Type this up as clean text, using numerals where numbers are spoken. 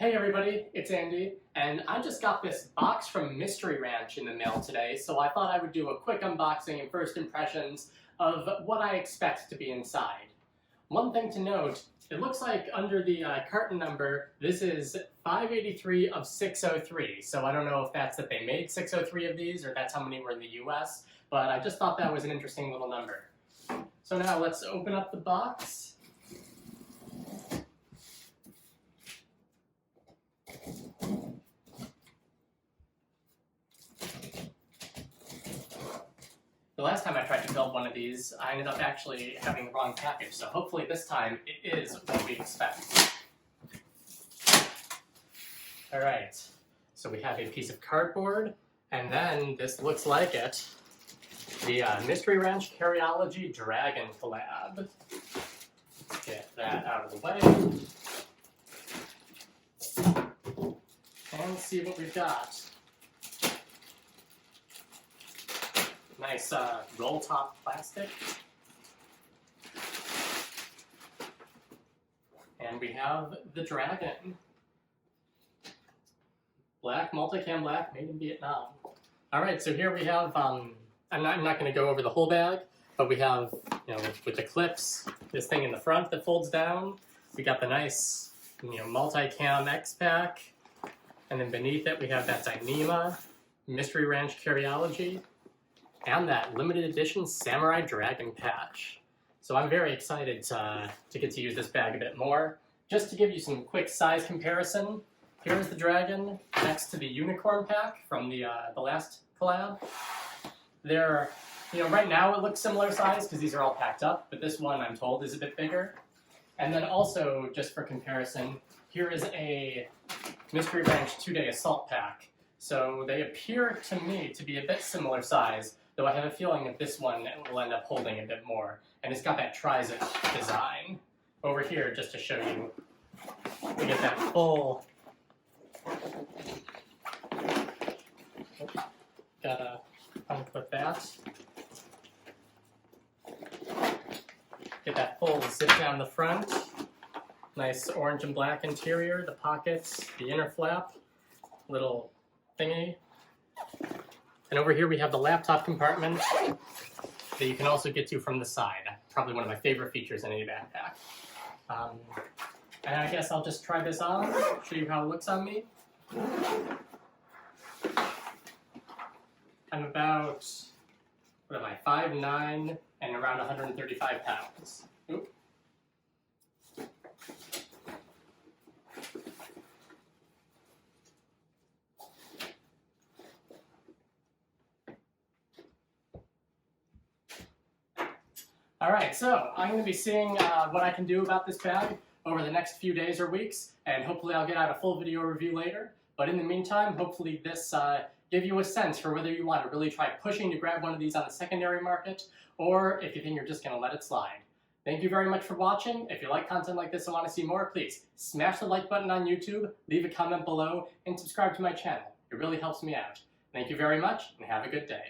Hey everybody, it's Andy, and I just got this box from Mystery Ranch in the mail today, so I thought I would do a quick unboxing and first impressions of what I expect to be inside. One thing to note, it looks like under the carton number, this is 583 of 603, so I don't know if that's that they made 603 of these or that's how many were in the US, but I just thought that was an interesting little number. So now let's open up the box. The last time I tried to build one of these, I ended up actually having the wrong package, so hopefully this time it is what we expect. Alright, so we have a piece of cardboard, and then this looks like it. The Mystery Ranch Carryology Dragon collab. Get that out of the way. And see what we've got. Nice roll top plastic. And we have the dragon. Black, multicam black, made in Vietnam. Alright, so here we have, I'm not going to go over the whole bag, but we have, with the clips, this thing in the front that folds down. We got the nice, multicam X-Pack. And then beneath it we have that Dyneema Mystery Ranch Carryology. And that limited edition Samurai Dragon patch. So I'm very excited to get to use this bag a bit more. Just to give you some quick size comparison, here's the dragon next to the unicorn pack from the last collab. They're, right now it looks similar size because these are all packed up, but this one I'm told is a bit bigger. And then also, just for comparison, here is a Mystery Ranch 2-Day Assault pack. So they appear to me to be a bit similar size, though I have a feeling that this one will end up holding a bit more. And it's got that tri-zip design. Over here, just to show you, we get that full... Gotta unclip that. Get that full zip down the front. Nice orange and black interior, the pockets, the inner flap, little thingy. And over here we have the laptop compartment that you can also get to from the side. Probably one of my favorite features in any backpack. And I guess I'll just try this on, show you how it looks on me. I'm about, 5'9" and around 135 pounds. Oop. Alright, so I'm going to be seeing what I can do about this bag over the next few days or weeks, and hopefully I'll get out a full video review later. But in the meantime, hopefully this give you a sense for whether you want to really try pushing to grab one of these on the secondary market, or if you think you're just going to let it slide. Thank you very much for watching. If you like content like this and want to see more, please smash the like button on YouTube, leave a comment below, and subscribe to my channel. It really helps me out. Thank you very much, and have a good day.